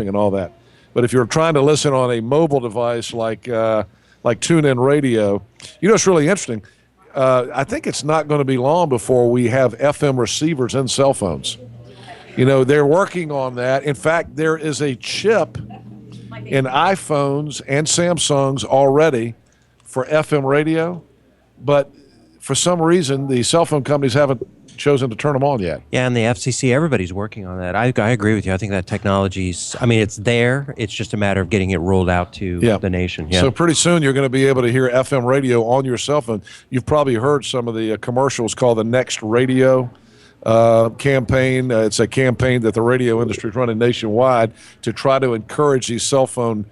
shipping and all that. But if you're trying to listen on a mobile device like TuneIn Radio, it's really interesting. I think it's not going to be long before we have FM receivers in cell phones. They're working on that. In fact, there is a chip in iPhones and Samsungs already for FM radio, but for some reason, the cell phone companies haven't chosen to turn them on yet. Yeah, and the FCC, everybody's working on that. I agree with you. I think that technology's, it's there. It's just a matter of getting it rolled out to the nation. Yeah. So pretty soon you're going to be able to hear FM radio on your cell phone. You've probably heard some of the commercials called the Next Radio campaign. It's a campaign that the radio industry is running nationwide to try to encourage these cell phone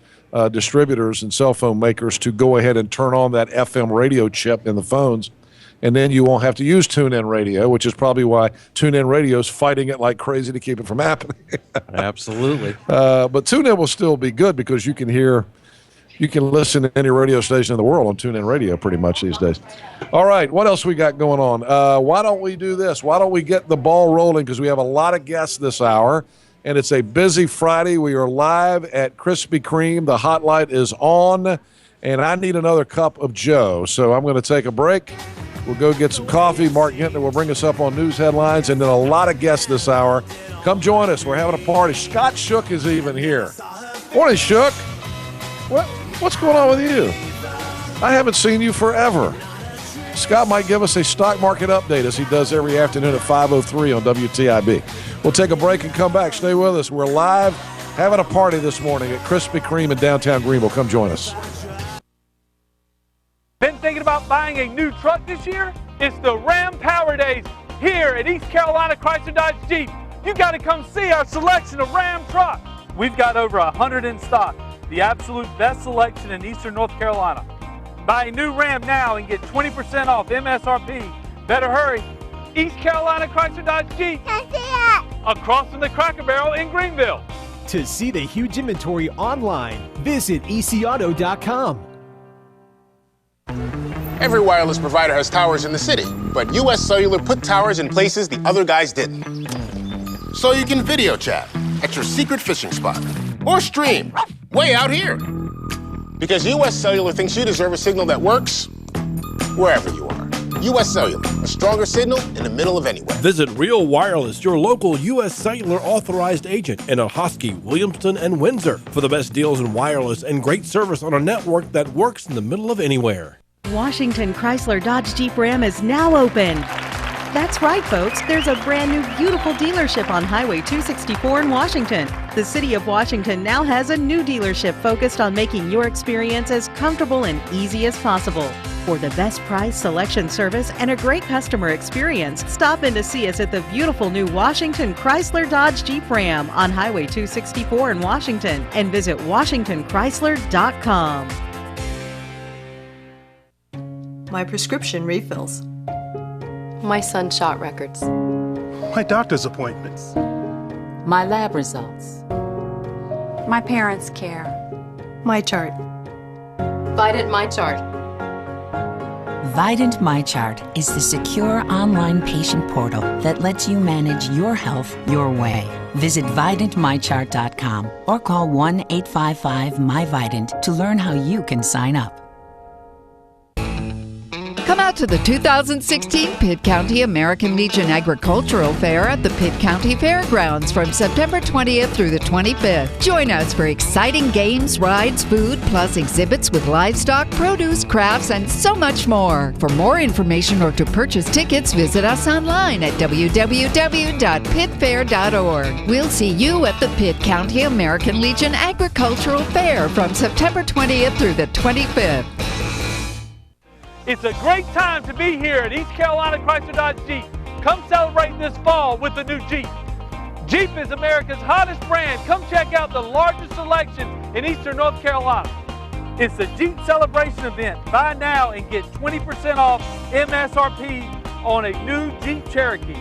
distributors and cell phone makers to go ahead and turn on that FM radio chip in the phones. And then you won't have to use TuneIn Radio, which is probably why TuneIn Radio is fighting it like crazy to keep it from happening. Absolutely. But TuneIn will still be good because you can listen to any radio station in the world on TuneIn Radio pretty much these days. All right, what else we got going on? Why don't we do this? Why don't we get the ball rolling? Because we have a lot of guests this hour, and it's a busy Friday. We are live at Krispy Kreme. The hot light is on, and I need another cup of Joe. So I'm going to take a break. We'll go get some coffee. Mark Gentner will bring us up on news headlines, and then a lot of guests this hour. Come join us. We're having a party. Scott Shook is even here. Morning, Shook. What's going on with you? I haven't seen you forever. Scott might give us a stock market update as he does every afternoon at 5:03 on WTIB. We'll take a break and come back. Stay with us. We're live having a party this morning at Krispy Kreme in downtown Greenville. Come join us. Been thinking about buying a new truck this year? It's the Ram Power Days here at East Carolina Chrysler Dodge Jeep. You got to come see our selection of Ram trucks. We've got over 100 in stock, the absolute best selection in Eastern North Carolina. Buy a new Ram now and get 20% off MSRP. Better hurry. East Carolina Chrysler Dodge Jeep. Can see it. Across from the Cracker Barrel in Greenville. To see the huge inventory online, visit ecauto.com. Every wireless provider has towers in the city, but US Cellular put towers in places the other guys didn't. So you can video chat at your secret fishing spot or stream way out here. Because US Cellular thinks you deserve a signal that works wherever you are. US Cellular, a stronger signal in the middle of anywhere. Visit Real Wireless, your local US Cellular authorized agent in Ahoskie, Williamston, and Windsor for the best deals in wireless and great service on a network that works in the middle of anywhere. Washington Chrysler Dodge Jeep Ram is now open. That's right, folks. There's a brand new, beautiful dealership on Highway 264 in Washington. The City of Washington now has a new dealership focused on making your experience as comfortable and easy as possible. For the best price, selection, service, and a great customer experience, stop in to see us at the beautiful new Washington Chrysler Dodge Jeep Ram on Highway 264 in Washington and visit WashingtonChrysler.com. My prescription refills. My sunshot records. My doctor's appointments. My lab results. My parents' care. My chart. Vidant My Chart. Vidant My Chart is the secure online patient portal that lets you manage your health your way. Visit VidantMyChart.com or call 1-855-MyVidant to learn how you can sign up. Come out to the 2016 Pitt County American Legion Agricultural Fair at the Pitt County Fairgrounds from September 20th through the 25th. Join us for exciting games, rides, food, plus exhibits with livestock, produce, crafts, and so much more. For more information or to purchase tickets, visit us online at www.pittfair.org. We'll see you at the Pitt County American Legion Agricultural Fair from September 20th through the 25th. It's a great time to be here at East Carolina Chrysler Dodge Jeep. Come celebrate this fall with the new Jeep. Jeep is America's hottest brand. Come check out the largest selection in Eastern North Carolina. It's the Jeep Celebration event. Buy now and get 20% off MSRP on a new Jeep Cherokee.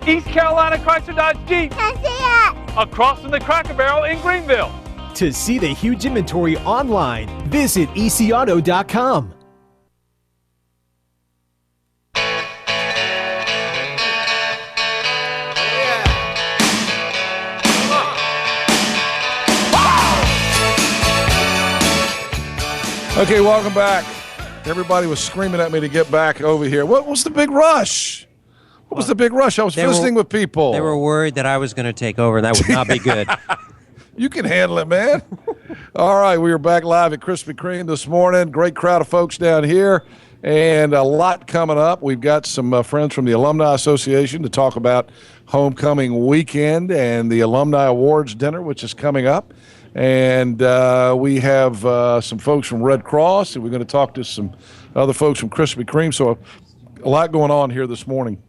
East Carolina Chrysler Dodge Jeep. Can see it. Across from the Cracker Barrel in Greenville. To see the huge inventory online, visit ecauto.com. Okay, welcome back. Everybody was screaming at me to get back over here. What was the big rush? What was the big rush? I was visiting with people. They were worried that I was going to take over, and that would not be good. You can handle it, man. All right, we are back live at Krispy Kreme this morning. Great crowd of folks down here, and a lot coming up. We've got some friends from the Alumni Association to talk about homecoming weekend and the Alumni Awards dinner, which is coming up. And we have some folks from Red Cross, and we're going to talk to some other folks from Krispy Kreme. So a lot going on here this morning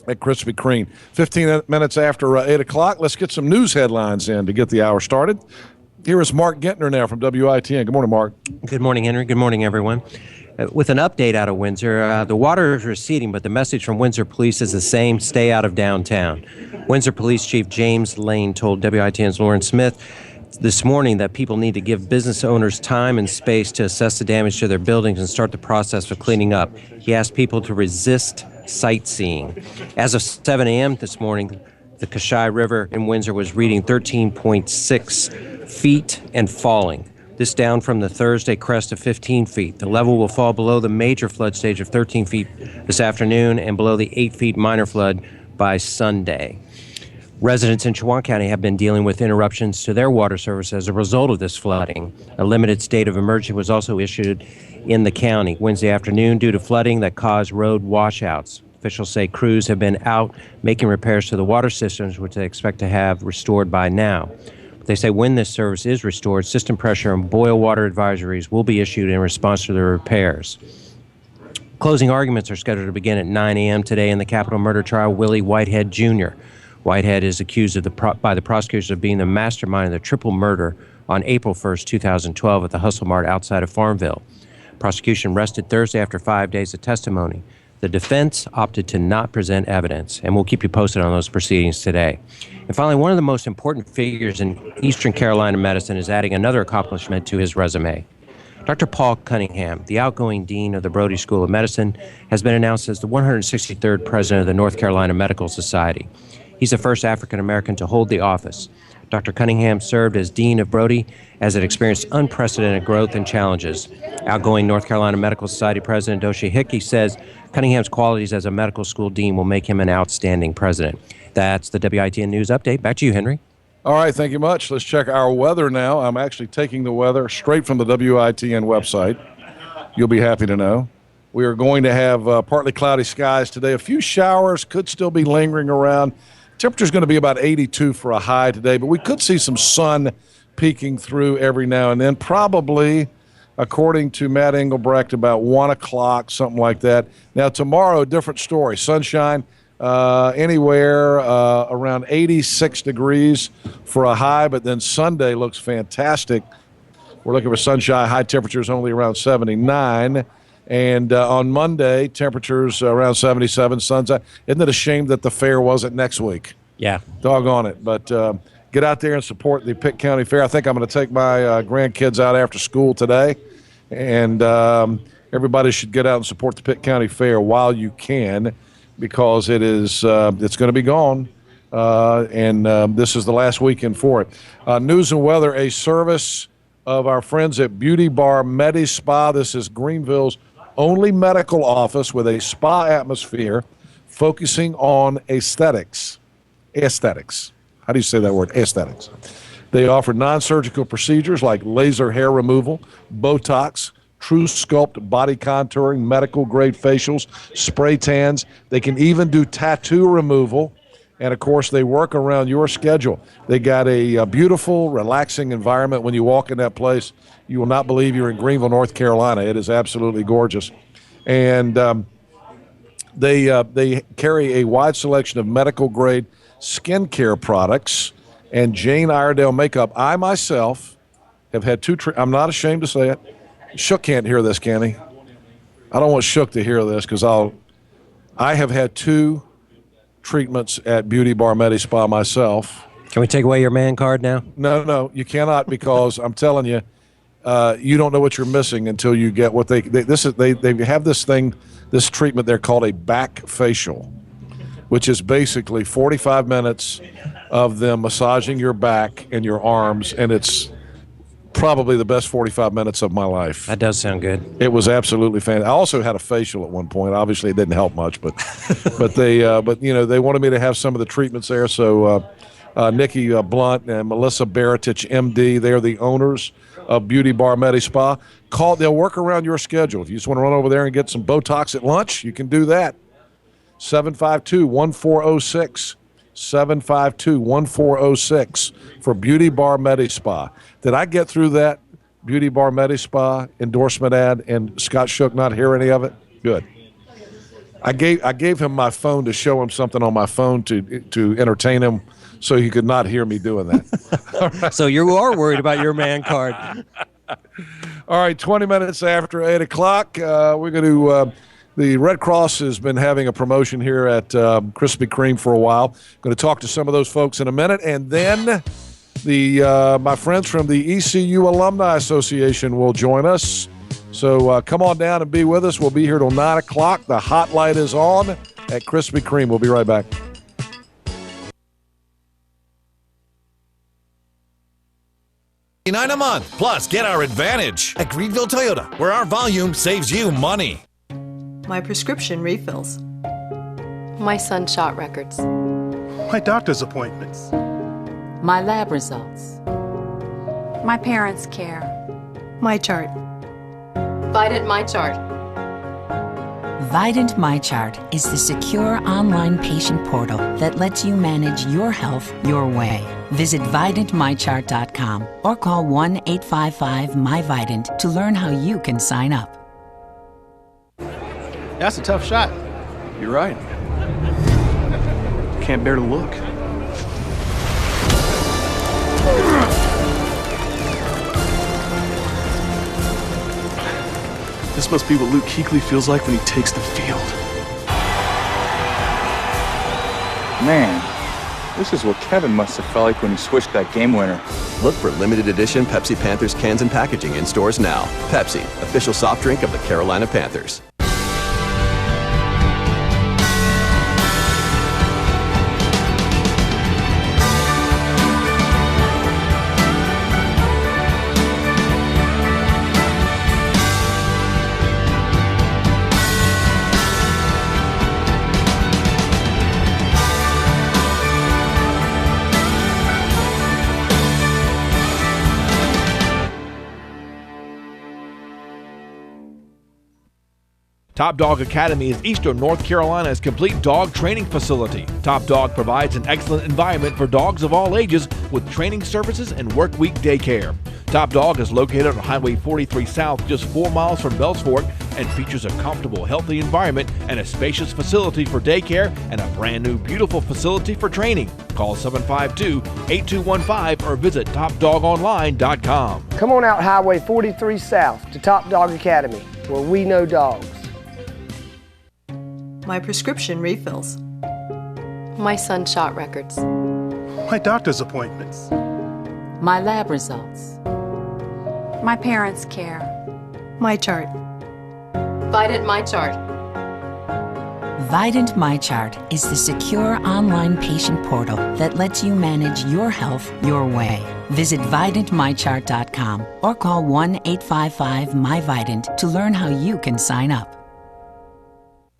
at Krispy Kreme. 15 minutes after 8 o'clock, let's get some news headlines in to get the hour started. Here is Mark Gentner now from WITN. Good morning, Mark. Good morning, Henry. Good morning, everyone. With an update out of Windsor, the water is receding, but the message from Windsor Police is the same: stay out of downtown. Windsor Police Chief James Lane told WITN's Lauren Smith this morning that people need to give business owners time and space to assess the damage to their buildings and start the process for cleaning up. He asked people to resist sightseeing. As of 7 a.m. this morning, the Kashai River in Windsor was reading 13.6 feet and falling. This down from the Thursday crest of 15 feet. The level will fall below the major flood stage of 13 feet this afternoon and below the 8 feet minor flood by Sunday. Residents in Chihuahua County have been dealing with interruptions to their water service as a result of this flooding. A limited state of emergency was also issued in the county Wednesday afternoon due to flooding that caused road washouts. Officials say crews have been out making repairs to the water systems, which they expect to have restored by now. They say when this service is restored, system pressure and boil water advisories will be issued in response to the repairs. Closing arguments are scheduled to begin at 9 a.m. today in the capital murder trial Willie Whitehead Jr. Whitehead is accused by the prosecutors of being the mastermind of the triple murder on April 1st, 2012 at the Hustle Mart outside of Farmville. Prosecution rested Thursday after 5 days of testimony. The defense opted to not present evidence, and we'll keep you posted on those proceedings today. And finally, one of the most important figures in Eastern Carolina medicine is adding another accomplishment to his resume. Dr. Paul Cunningham, the outgoing dean of the Brody School of Medicine, has been announced as the 163rd president of the North Carolina Medical Society. He's the first African-American to hold the office. Dr. Cunningham served as dean of Brody as it experienced unprecedented growth and challenges. Outgoing North Carolina Medical Society President Doshie Hickey says Cunningham's qualities as a medical school dean will make him an outstanding president. That's the WITN News Update. Back to you, Henry. All right, thank you much. Let's check our weather now. I'm actually taking the weather straight from the WITN website. You'll be happy to know. We are going to have partly cloudy skies today. A few showers could still be lingering around. Temperature is going to be about 82 for a high today, but we could see some sun peeking through every now and then, probably, according to Matt Engelbrecht, about 1 o'clock, something like that. Now, tomorrow, different story. Sunshine anywhere around 86 degrees for a high, but then Sunday looks fantastic. We're looking for sunshine, high temperatures only around 79. And on Monday, temperatures around 77, sun's out. Isn't it a shame that the fair wasn't next week? Yeah. Doggone it. But get out there and support the Pitt County Fair. I think I'm going to take my grandkids out after school today. And everybody should get out and support the Pitt County Fair while you can, because it's going to be gone. And this is the last weekend for it. News and weather, a service of our friends at Beauty Bar Medi Spa. This is Greenville's only medical office with a spa atmosphere focusing on aesthetics. Aesthetics. How do you say that word? Aesthetics. They offer non-surgical procedures like laser hair removal, Botox, True Sculpt body contouring, medical grade facials, spray tans. They can even do tattoo removal. And, of course, they work around your schedule. They got a beautiful, relaxing environment. When you walk in that place, you will not believe you're in Greenville, North Carolina. It is absolutely gorgeous. And they carry a wide selection of medical-grade skincare products and Jane Iredale makeup. I, myself, have had two I'm not ashamed to say it. Shook can't hear this, can he? I don't want Shook to hear this because I have had 2 treatments at Beauty Bar Medi Spa myself. Can we take away your man card now? No, you cannot, because I'm telling you, you don't know what you're missing until you get what they have this treatment there called a back facial, which is basically 45 minutes of them massaging your back and your arms, and it's probably the best 45 minutes of my life. That does sound good. It was absolutely fantastic. I also had a facial at one point. Obviously, it didn't help much, but they wanted me to have some of the treatments there. So Nikki Blunt and Melissa Baratich, MD, they're the owners of Beauty Bar Medi Spa. They'll work around your schedule. If you just want to run over there and get some Botox at lunch, you can do that. 752-1406. 752-1406 for Beauty Bar Medi Spa. Did I get through that Beauty Bar Medi Spa endorsement ad and Scott Shook not hear any of it? Good. I gave him my phone to show him something on my phone to entertain him so he could not hear me doing that. Right. So you are worried about your man card. All right, 20 minutes after 8 o'clock, we're going to the Red Cross has been having a promotion here at Krispy Kreme for a while. Going to talk to some of those folks in a minute. And then my friends from the ECU Alumni Association will join us. So come on down and be with us. We'll be here till 9 o'clock. The hot light is on at Krispy Kreme. We'll be right back. $9 a month, plus get our advantage at Greenville Toyota, where our volume saves you money. My prescription refills. My son shot records. My doctor's appointments. My lab results. My parents care. My chart. Vidant My Chart. Vidant MyChart is the secure online patient portal that lets you manage your health your way. Visit VidantMyChart.com or call 1-855-MyVidant to learn how you can sign up. That's a tough shot. You're right. Can't bear to look. This must be what Luke Kuechly feels like when he takes the field. Man, this is what Kevin must have felt like when he switched that game winner. Look for limited edition Pepsi Panthers cans and packaging in stores now. Pepsi, official soft drink of the Carolina Panthers. Top Dog Academy is Eastern North Carolina's complete dog training facility. Top Dog provides an excellent environment for dogs of all ages with training services and work week daycare. Top Dog is located on Highway 43 South, just 4 miles from Bells Fork, and features a comfortable, healthy environment and a spacious facility for daycare and a brand new, beautiful facility for training. Call 752-8215 or visit TopDogOnline.com. Come on out Highway 43 South to Top Dog Academy, where we know dogs. My prescription refills. My son shot records. My doctor's appointments. My lab results. My parents care. My chart. Vidant My Chart. Vidant MyChart is the secure online patient portal that lets you manage your health your way. Visit VidantMyChart.com or call 1-855-MyVidant to learn how you can sign up.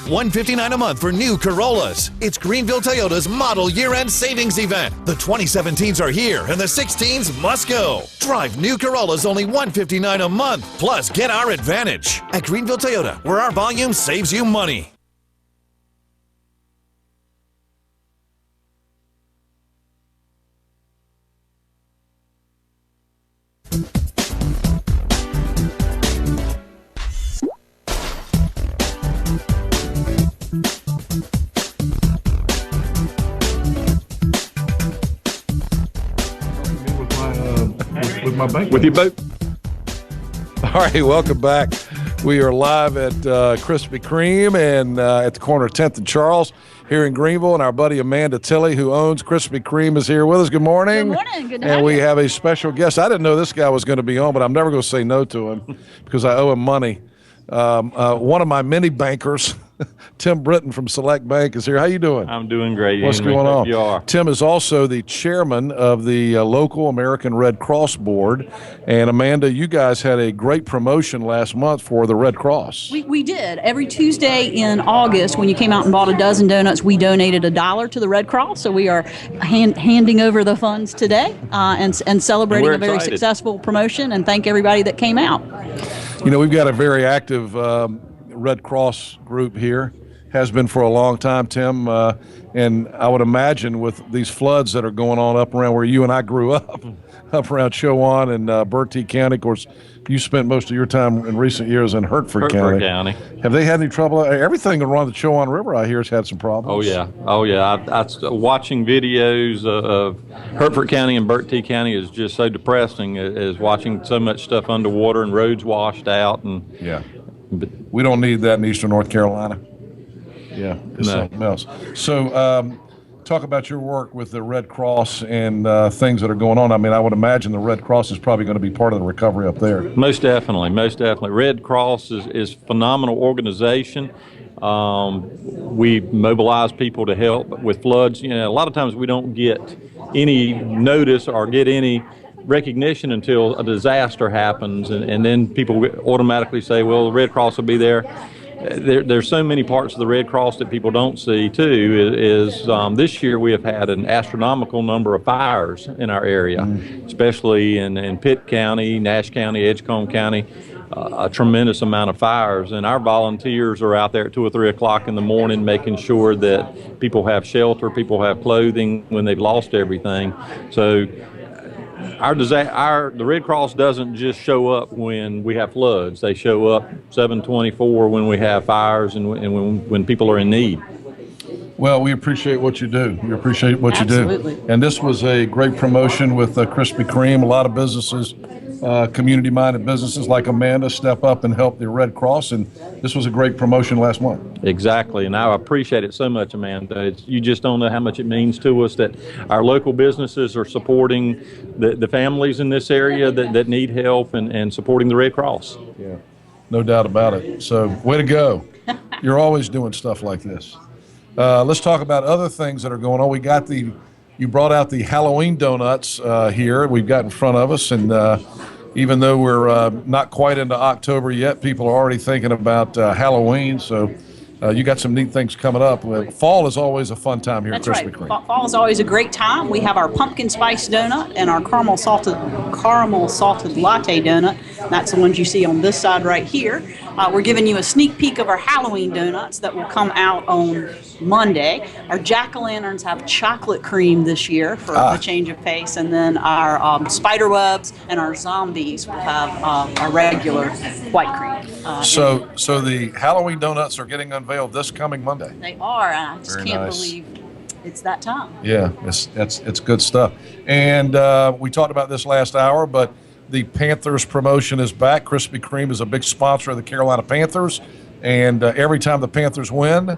$159 a month for new Corollas. It's Greenville Toyota's model year-end savings event. The 2017s are here and the 16s must go. Drive new Corollas only $159 a month. Plus, get our advantage at Greenville Toyota, where our volume saves you money. With your boat. All right, welcome back. We are live at Krispy Kreme and at the corner of 10th and Charles here in Greenville, and our buddy Amanda Tilley, who owns Krispy Kreme, is here with us. Good morning. Good morning. Good to and have we you. have a special guest. I didn't know this guy was going to be on, but I'm never going to say no to him because I owe him money. One of my many bankers Tim Britton from Select Bank is here. How you doing? I'm doing great. What's Ian. going on? You are. Tim is also the chairman of the local American Red Cross board. And Amanda, you guys had a great promotion last month for the Red Cross. We did. Every Tuesday in August, when you came out and bought a dozen donuts, we donated $1 to the Red Cross. So we are handing over the funds today and celebrating We're a very excited. successful promotion, and thank everybody that came out. You know, we've got a very active Red Cross group here, has been for a long time, Tim, and I would imagine with these floods that are going on up around where you and I grew up, up around Chowan and Bertie County. Of course, you spent most of your time in recent years in Hertford County. Have they had any trouble? Everything around the Chowan River, I hear, has had some problems. Oh yeah. Watching videos of Hertford County and Bertie County is just so depressing. Is watching so much stuff underwater and roads washed out. And yeah, we don't need that in Eastern North Carolina. Yeah, it's something else. So, talk about your work with the Red Cross and things that are going on. I mean, I would imagine the Red Cross is probably going to be part of the recovery up there. Most definitely. Red Cross is a phenomenal organization. We mobilize people to help with floods. You know, a lot of times we don't get any notice or get any recognition until a disaster happens, and then people automatically say, well, the Red Cross will be there. There's so many parts of the Red Cross that people don't see, too, is this year we have had an astronomical number of fires in our area, especially in Pitt County, Nash County, Edgecombe County, a tremendous amount of fires. And our volunteers are out there at 2 or 3 o'clock in the morning making sure that people have shelter, people have clothing when they've lost everything. So the Red Cross doesn't just show up when we have floods. They show up 7/24 when we have fires and when people are in need. Well, we appreciate what you do. We appreciate what Absolutely. you do. And this was a great promotion with Krispy Kreme. A lot of businesses, community-minded businesses like Amanda, step up and help the Red Cross. And this was a great promotion last month. Exactly, and I appreciate it so much, Amanda. You just don't know how much it means to us that our local businesses are supporting the families in this area that need help and supporting the Red Cross. Yeah, no doubt about it. So, way to go. You're always doing stuff like this. Let's talk about other things that are going on. You brought out the Halloween donuts here. We've got in front of us, and even though we're not quite into October yet, people are already thinking about Halloween. So you got some neat things coming up. Fall is always a fun time here at Krispy Kreme. Fall is always a great time. We have our pumpkin spice donut and our caramel salted latte donut. That's the ones you see on this side right here. We're giving you a sneak peek of our Halloween donuts that will come out on Monday. Our jack-o'-lanterns have chocolate cream this year for a change of pace, and then our spider webs and our zombies will have our regular white cream. So the Halloween donuts are getting unveiled this coming Monday. They are, and I just Very can't nice. believe it's that time. Yeah, it's good stuff. And we talked about this last hour, but the Panthers promotion is back. Krispy Kreme is a big sponsor of the Carolina Panthers, and every time the Panthers win,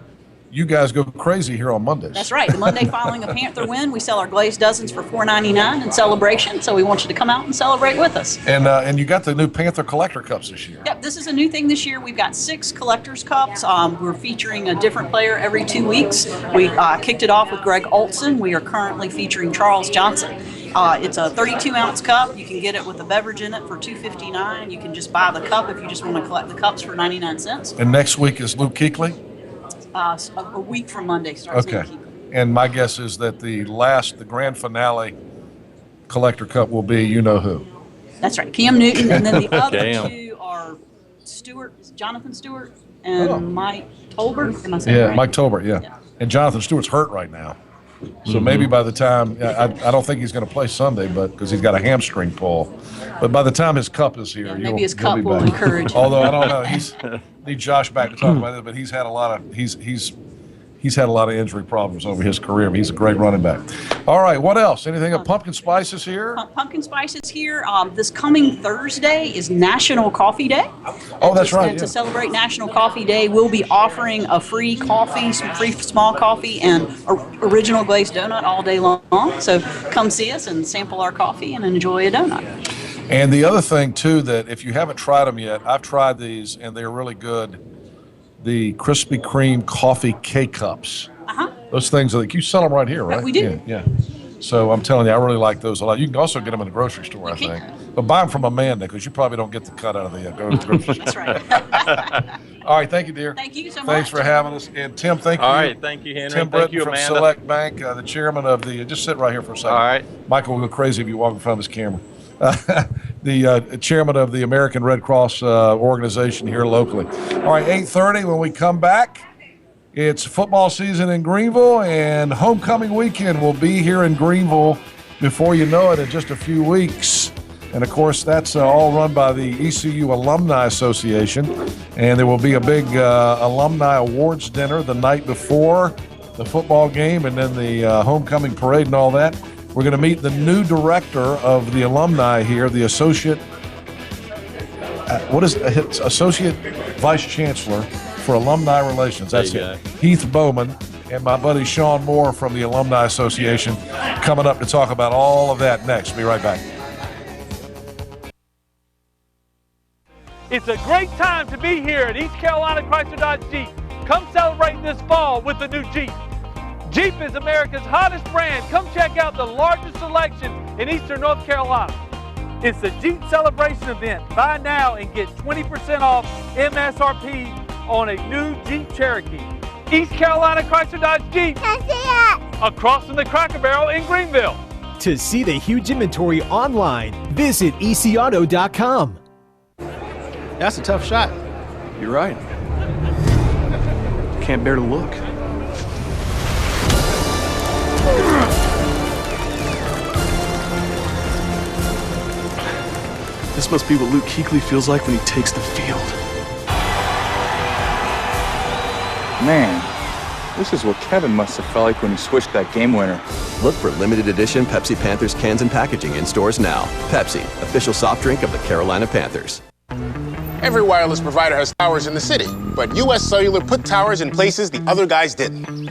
you guys go crazy here on Mondays. That's right. The Monday following a Panther win, we sell our glazed dozens for $4.99 in celebration. So we want you to come out and celebrate with us. And you got the new Panther Collector Cups this year. Yep, this is a new thing this year. We've got 6 collector's cups. We're featuring a different player every 2 weeks. We kicked it off with Greg Olson. We are currently featuring Charles Johnson. It's a 32-ounce cup. You can get it with a beverage in it for $2.59. You can just buy the cup if you just want to collect the cups for 99 cents. And next week is Luke Kuechly? A week from Monday starts. Okay. And my guess is that the grand finale collector cup will be you-know-who. That's right, Cam Newton, and then the other Cam. 2 are Jonathan Stewart and Mike Tolbert. Am I saying Yeah, right? Mike Tolbert, yeah. And Jonathan Stewart's hurt right now. So maybe by the time, I don't think he's going to play Sunday, but because he's got a hamstring pull. But by the time his cup is here, maybe his he'll cup be will back. encourage him. Although I don't know, need Josh back to talk about it, but he's had a lot of injury problems over his career. But he's a great running back. All right, what else? Anything? Pumpkin Spice is here. Pumpkin Spice is here. This coming Thursday is National Coffee Day. Oh, that's right. And to celebrate National Coffee Day, we'll be offering a free coffee, some free small coffee, and original glazed donut all day long. So come see us and sample our coffee and enjoy a donut. And the other thing, too, that if you haven't tried them yet, I've tried these, and they're really good. the Krispy Kreme coffee K-Cups. Those things, you sell them right here, right? We do. Yeah. So I'm telling you, I really like those a lot. You can also get them in the grocery store, I think. But buy them from Amanda because you probably don't get the cut out of the grocery store. That's right. All right, thank you, dear. Thank you so much. Thanks for having us. And Tim, thank you. All right, thank you, Henry. Tim Thank Britton you, from Amanda. Select Bank, the chairman of the, just sit right here for a second. All right. Michael will go crazy if you walk in front of his camera. The chairman of the American Red Cross organization here locally. All right, 8:30 when we come back. It's football season in Greenville, and homecoming weekend will be here in Greenville before you know it in just a few weeks. And, of course, that's all run by the ECU Alumni Association. And there will be a big alumni awards dinner the night before the football game and then the homecoming parade and all that. We're going to meet the new director of the alumni here, the associate associate vice chancellor for alumni relations. That's it. Heath Bowman and my buddy Sean Moore from the Alumni Association coming up to talk about all of that next. Be right back. It's a great time to be here at East Carolina Chrysler Dodge Jeep. Come celebrate this fall with the new Jeep. Jeep is America's hottest brand. Come check out the largest selection in Eastern North Carolina. It's the Jeep Celebration event. Buy now and get 20% off MSRP on a new Jeep Cherokee. East Carolina Chrysler Dodge Jeep. Come see us! Across from the Cracker Barrel in Greenville. To see the huge inventory online, visit ecauto.com. That's a tough shot. You're right. Can't bear to look. This must be what Luke Kuechly feels like when he takes the field. Man, this is what Kevin must have felt like when he swished that game winner. Look for limited edition Pepsi Panthers cans and packaging in stores now. Pepsi, official soft drink of the Carolina Panthers. Every wireless provider has towers in the city, but US Cellular put towers in places the other guys didn't.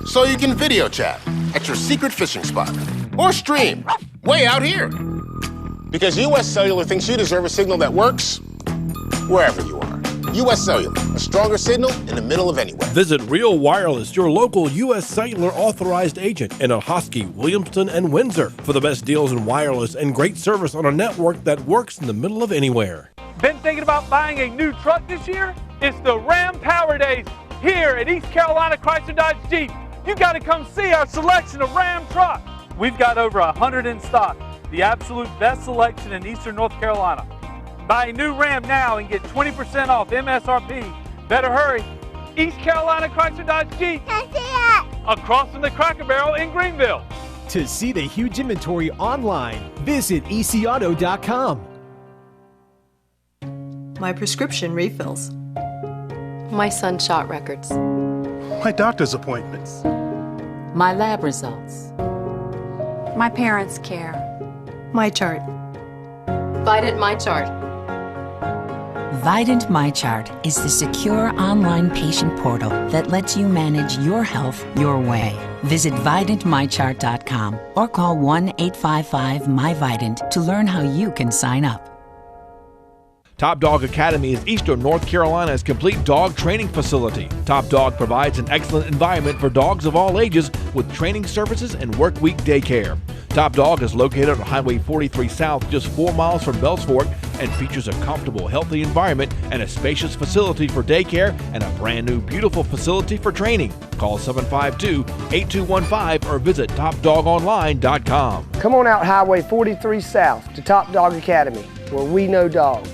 So you can video chat at your secret fishing spot or stream way out here. Because US Cellular thinks you deserve a signal that works wherever you are. US Cellular, a stronger signal in the middle of anywhere. Visit Real Wireless, your local US Cellular authorized agent in Ahoskie, Williamston, and Windsor for the best deals in wireless and great service on a network that works in the middle of anywhere. Been thinking about buying a new truck this year? It's the Ram Power Days here at East Carolina Chrysler Dodge Jeep. You got to come see our selection of Ram trucks. We've got over 100 in stock, the absolute best selection in Eastern North Carolina. Buy a new Ram now and get 20% off MSRP. Better hurry. East Carolina Chrysler Dodge Jeep. Come see us! Across from the Cracker Barrel in Greenville. To see the huge inventory online, visit ecauto.com. My prescription refills. My son's shot records. My doctor's appointments. My lab results. My parents care. My chart. Vidant My Chart. Vidant MyChart is the secure online patient portal that lets you manage your health your way. Visit VidantMyChart.com or call 1-855-MyVidant to learn how you can sign up. Top Dog Academy is Eastern North Carolina's complete dog training facility. Top Dog provides an excellent environment for dogs of all ages with training services and workweek daycare. Top Dog is located on Highway 43 South, just 4 miles from Bells Fork, and features a comfortable, healthy environment and a spacious facility for daycare and a brand new, beautiful facility for training. Call 752-8215 or visit TopDogOnline.com. Come on out Highway 43 South to Top Dog Academy, where we know dogs.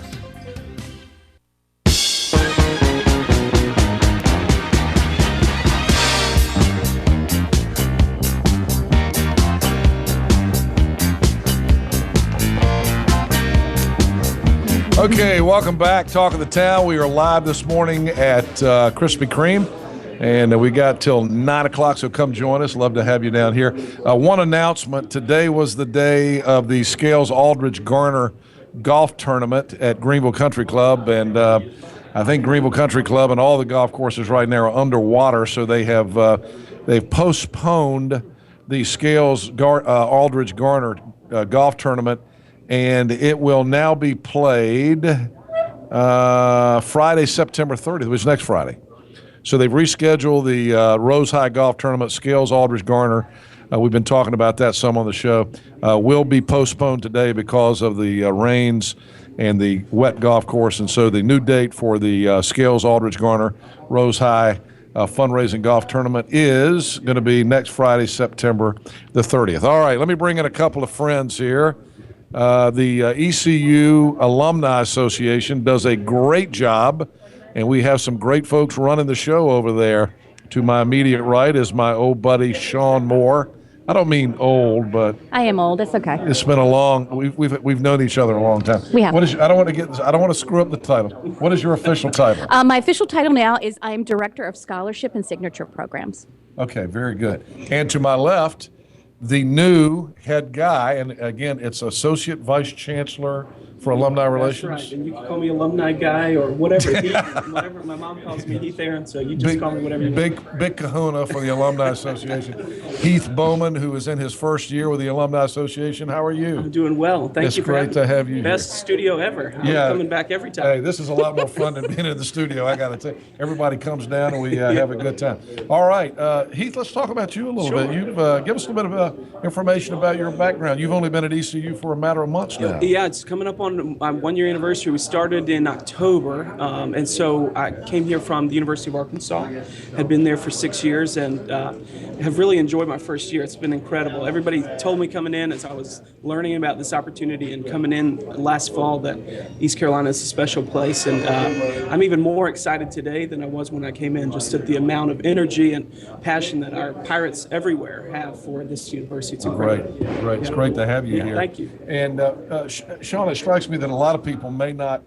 Okay, welcome back. Talk of the Town. We are live this morning at Krispy Kreme, and we got till 9 o'clock, so come join us. Love to have you down here. One announcement. Today was the day of the Scales Aldridge Garner Golf Tournament at Greenville Country Club, and I think Greenville Country Club and all the golf courses right now are underwater, so they have they've postponed the Scales Aldridge Garner golf tournament, and it will now be played Friday, September 30th, which is next Friday. So they've rescheduled the Rose High Golf Tournament. Scales Aldridge Garner. We've been talking about that some on the show. Will be postponed today because of the rains and the wet golf course. And so the new date for the Scales Aldridge Garner Rose High fundraising golf tournament is going to be next Friday, September the 30th. All right, let me bring in a couple of friends here. The ECU Alumni Association does a great job, and we have some great folks running the show over there. To my immediate right is my old buddy Sean Moore. I don't mean old, but I am old. It's okay. it's been a long. We've known each other a long time. We have. What is? I don't want to screw up the title. What is your official title? My official title now is I'm Director of Scholarship and Signature Programs. Okay, very good. And to my left, the new head guy, and again, it's Associate Vice Chancellor for Alumni Relations. That's right, and you can call me alumni guy or whatever. Whatever my mom calls me, Heath Aaron. So you just call me whatever you want. Big kahuna for the Alumni Association. Heath Bowman, who is in his first year with the Alumni Association. How are you? I'm doing well. Thank you for having me. It's great to have you Best here. studio ever. I'm coming back every time. Hey, this is a lot more fun than being in the studio, I got to tell you. Everybody comes down and we have a good time. All right, Heath, let's talk about you a little bit. You've give us a little bit of information about your background. You've only been at ECU for a matter of months now. Yeah, it's coming up on my 1 year anniversary. We started in October, and so I came here from the University of Arkansas. Had been there for 6 years and have really enjoyed my first year. It's been incredible. Everybody told me coming in as I was learning about this opportunity and coming in last fall that East Carolina is a special place, and I'm even more excited today than I was when I came in, just at the amount of energy and passion that our Pirates everywhere have for this university. It's incredible. Great. It's great to have you here. Thank you. And Sean, it strikes me that a lot of people may not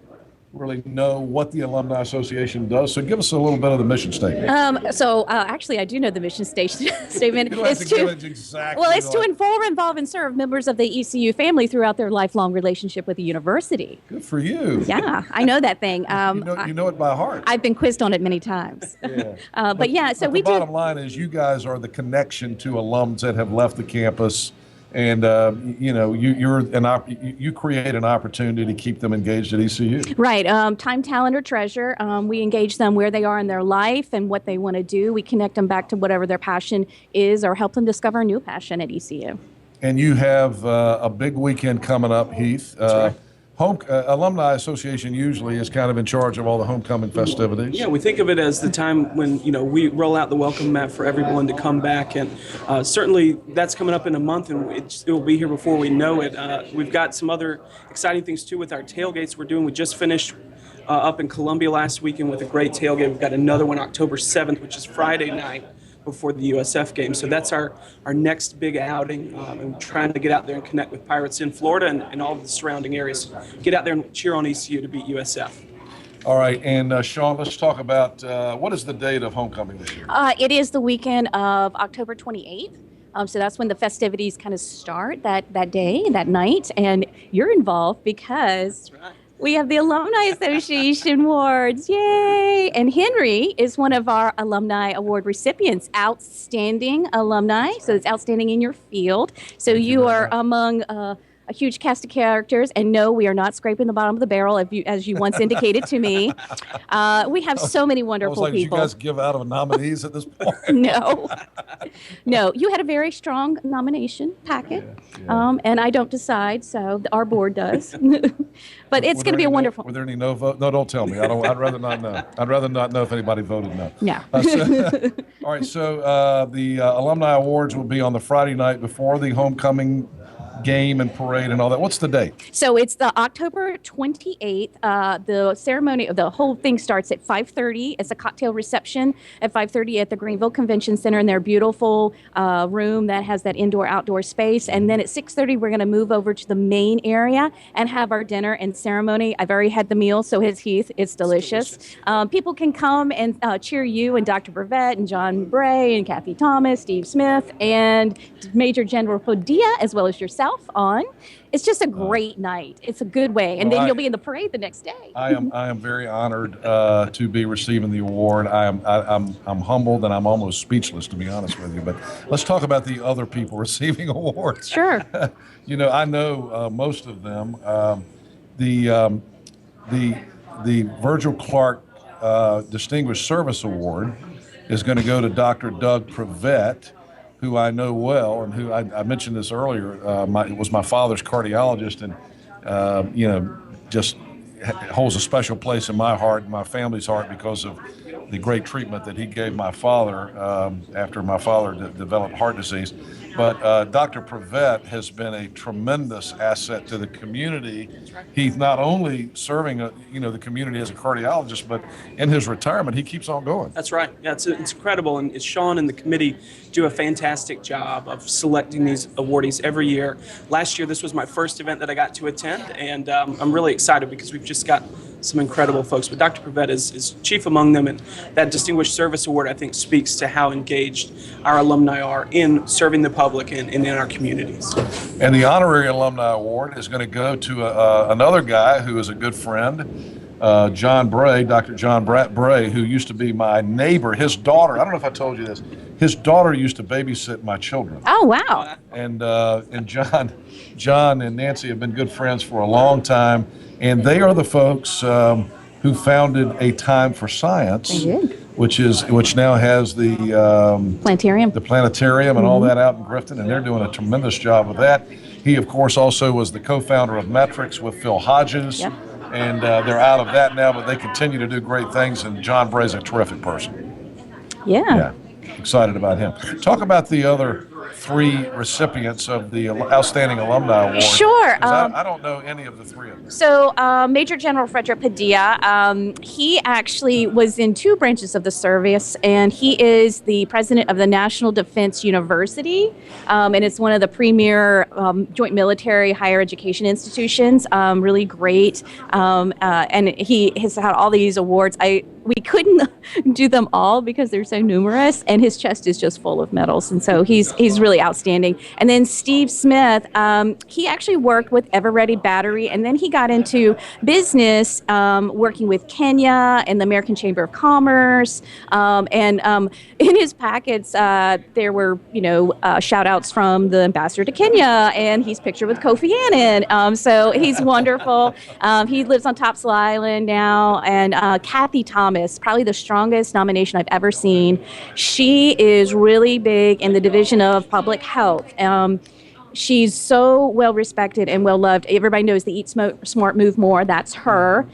really know what the Alumni Association does. So give us a little bit of the mission statement. Actually, I do know the mission statement. You don't have to give it exactly. Well, it's to inform, involve, and serve members of the ECU family throughout their lifelong relationship with the university. Good for you. Yeah, I know that thing. You know it by heart. I've been quizzed on it many times. Yeah. But the bottom line is you guys are the connection to alums that have left the campus. And you create an opportunity to keep them engaged at ECU. Right. Time, talent, or treasure. We engage them where they are in their life and what they want to do. We connect them back to whatever their passion is, or help them discover a new passion at ECU. And you have a big weekend coming up, Heath. That's right. Alumni Association usually is kind of in charge of all the homecoming festivities. Yeah, we think of it as the time when we roll out the welcome mat for everyone to come back, and certainly that's coming up in a month, and it will be here before we know it. We've got some other exciting things too with our tailgates we're doing. We just finished up in Columbia last weekend with a great tailgate. We've got another one October 7th, which is Friday night before the USF game. So that's our next big outing, and trying to get out there and connect with Pirates in Florida and all of the surrounding areas. Get out there and cheer on ECU to beat USF. All right, and Sean, let's talk about what is the date of homecoming this year? It is the weekend of October 28th. So that's when the festivities kind of start that day, that night, and you're involved because we have the Alumni Association Awards. Yay! And Henry is one of our Alumni Award recipients, Outstanding Alumni. So it's outstanding in your field. So you are among a huge cast of characters. And no, we are not scraping the bottom of the barrel, as you once indicated to me. We have so many wonderful people. Did you guys give out of nominees at this point? No, you had a very strong nomination packet, and I don't decide, so our board does. But it's going to be a wonderful. Were there any no vote? No, don't tell me. I'd rather not know. I'd rather not know if anybody voted no. No. All right, so the Alumni Awards will be on the Friday night before the homecoming game and parade and all that. What's the date? So it's the October 28th. The ceremony, the whole thing starts at 5:30. It's a cocktail reception at 5:30 at the Greenville Convention Center in their beautiful room that has that indoor-outdoor space. And then at 6:30, we're going to move over to the main area and have our dinner and ceremony. I've already had the meal, so has Heath. It's delicious. People can come and cheer you and Dr. Brevet and John Bray and Kathy Thomas, Steve Smith, and Major General Padilla, as well as yourself on. It's just a great night. It's a good way. And then you'll be in the parade the next day. I am very honored to be receiving the award. I'm humbled and I'm almost speechless, to be honest with you. But let's talk about the other people receiving awards. Sure. I know most of them. The the Virgil Clark Distinguished Service Award is going to go to Dr. Doug Prevett, who I know well, and who I mentioned this earlier. Was my father's cardiologist, and just holds a special place in my heart and my family's heart because of the great treatment that he gave my father after my father developed heart disease. But Dr. Prevett has been a tremendous asset to the community. He's not only serving the community as a cardiologist, but in his retirement, he keeps on going. That's right. Yeah, it's incredible. And Sean and the committee do a fantastic job of selecting these awardees every year. Last year, this was my first event that I got to attend, and I'm really excited because we've just got some incredible folks. But Dr. Prevett is chief among them, and that Distinguished Service Award, I think, speaks to how engaged our alumni are in serving the public and in our communities. And the Honorary Alumni Award is going to go to another guy who is a good friend, John Bray, Dr. John Bray, who used to be my neighbor. His daughter, I don't know if I told you this, his daughter used to babysit my children. Oh, wow. And John and Nancy have been good friends for a long time, and they are the folks who founded A Time for Science. They did. Which now has the planetarium, and all that out in Grifton, and they're doing a tremendous job with that. He, of course, also was the co-founder of Metrics with Phil Hodges, and they're out of that now, but they continue to do great things. And John Bray's a terrific person. Yeah. Excited about him. Talk about the other three recipients of the Outstanding Alumni Award. Sure. I don't know any of the three of them. So Major General Frederick Padilla, he actually was in two branches of the service, and he is the president of the National Defense University, and it's one of the premier joint military higher education institutions, really great, and he has had all these awards. We couldn't do them all because they're so numerous, and his chest is just full of medals, and so he's really outstanding. And then Steve Smith, he actually worked with Eveready Battery, and then he got into business, working with Kenya and the American Chamber of Commerce, and in his packets there were shout outs from the ambassador to Kenya, and he's pictured with Kofi Annan, so he's wonderful. He lives on Topsail Island now, and Kathy Thomas, probably the strongest nomination I've ever seen. She is really big in the division of public health. She's so well respected and well loved. Everybody knows the Eat Smart, Move More. That's her.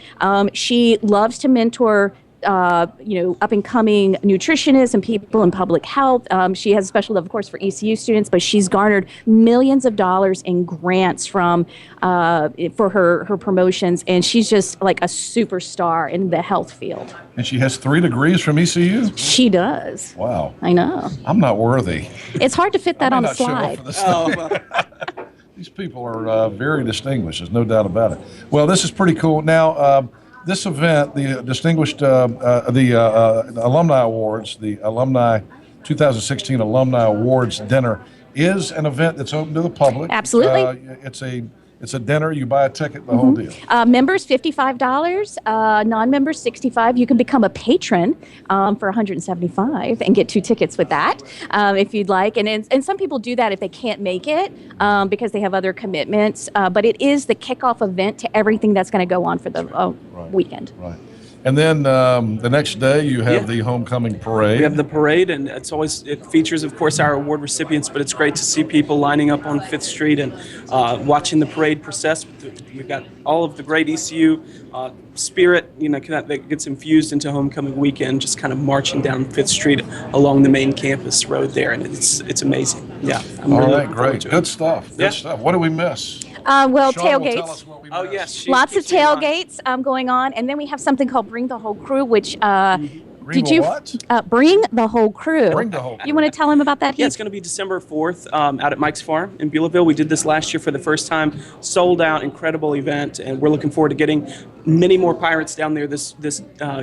She loves to mentor up and coming nutritionists and people in public health. She has a special love, of course, for ECU students, but she's garnered millions of dollars in grants for her promotions, and she's just like a superstar in the health field. And she has 3 degrees from ECU? She does. Wow. I know. I'm not worthy. It's hard to fit that on a slide. These people are very distinguished. There's no doubt about it. Well, this is pretty cool. Now, this event, the Distinguished Alumni Awards, the Alumni 2016 Alumni Awards Dinner, is an event that's open to the public. Absolutely. It's a dinner. You buy a ticket, the whole deal. Members $55, non-members $65. You can become a patron for $175 and get 2 tickets with that if you'd like. And some people do that if they can't make it because they have other commitments. But it is the kickoff event to everything that's going to go on for the weekend. Right. And then the next day you have the homecoming parade. We have the parade, and it features, of course, our award recipients, but it's great to see people lining up on 5th Street and watching the parade process. We've got all of the great ECU spirit, that gets infused into homecoming weekend, just kind of marching down 5th Street along the main campus road there, and it's amazing. Yeah. All right, great. Good stuff. Good stuff. What do we miss? Well, Sean tailgates. will tell us what we missed. Yes. Lots of tailgates going on, and then we have something called Bring the Whole Crew, which Bring the Whole Crew. Bring the whole crew. You want to tell him about that? Yeah, it's going to be December 4th out at Mike's Farm in Beulahville. We did this last year for the first time. Sold out, incredible event, and we're looking forward to getting many more Pirates down there this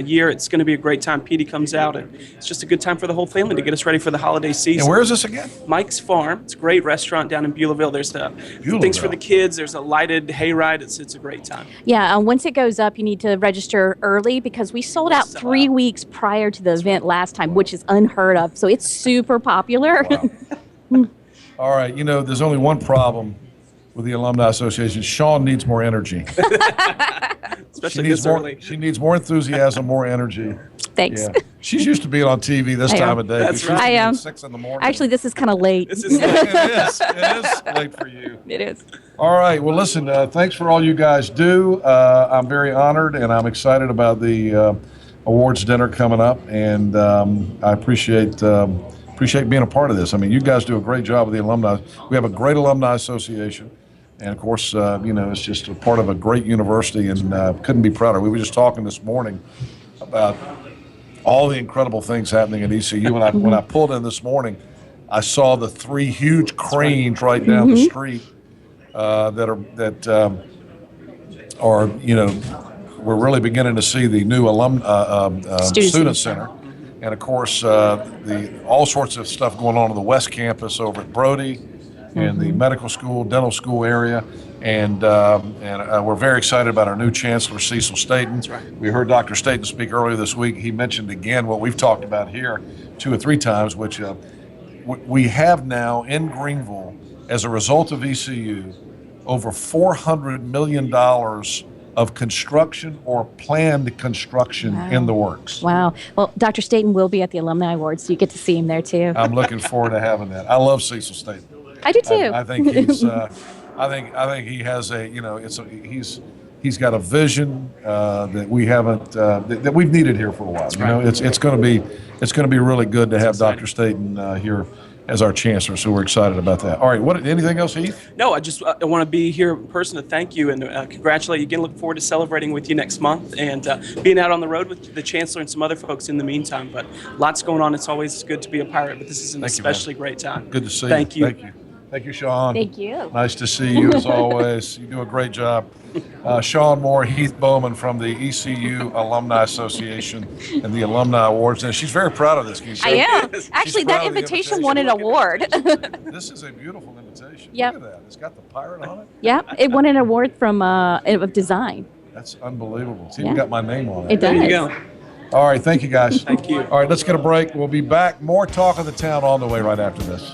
year. It's going to be a great time. Petey comes out, and it's just a good time for the whole family to get us ready for the holiday season. And where is this again? Mike's Farm. It's a great restaurant down in Beulahville. There's things for the kids. There's a lighted hayride. It's a great time. Yeah, once it goes up, you need to register early because we sold out 3 weeks prior to the event last time, which is unheard of. So it's super popular. Wow. All right, there's only one problem with the Alumni Association. Sean needs more energy. especially this early. She needs more enthusiasm, more energy. Thanks. Yeah. She's used to being on TV this time of day. That's right. I am. 6 in the morning. Actually, this is kind of late. This is late. It is late for you. It is. All right. Well, listen, thanks for all you guys do. I'm very honored, and I'm excited about the awards dinner coming up, and I appreciate being a part of this. I mean, you guys do a great job with the alumni. We have a great alumni association, and of course, it's just a part of a great university, and couldn't be prouder. We were just talking this morning about all the incredible things happening at ECU. When I pulled in this morning, I saw the 3 huge cranes right down the street that are we're really beginning to see the new student center, and of course all sorts of stuff going on the West Campus over at Brody and the medical school, dental school area. And we're very excited about our new chancellor, Cecil Staten. That's right. We heard Dr. Staten speak earlier this week. He mentioned again what we've talked about here 2 or 3 times, which we have now in Greenville, as a result of ECU, over $400 million of construction or planned construction in the works. Wow. Well, Dr. Staten will be at the Alumni Awards, so you get to see him there too. I'm looking forward to having that. I love Cecil Staten. I do too. I think he's. I think he has he's got a vision that we haven't that we've needed here for a while. It's going to be really good to have Dr. Staten here as our chancellor. So we're excited about that. All right. Anything else, Heath? No, I want to be here in person to thank you and congratulate you again. Look forward to celebrating with you next month and being out on the road with the chancellor and some other folks in the meantime. But lots going on. It's always good to be a pirate, but this is an especially great time. Good to see you. Thank you. Thank you. Thank you, Sean. Thank you. Nice to see you as always. You do a great job. Sean Moore, Heath Bowman from the ECU Alumni Association and the Alumni Awards. And she's very proud of this. I am. Actually, that invitation won an award. This is a beautiful invitation. Yep. Look at that. It's got the pirate on it. Yeah, it won an award from of design. That's unbelievable. It's even got my name on it. It does. There you go. All right. Thank you, guys. Thank you. All right. Let's get a break. We'll be back. More Talk of the Town on the way right after this.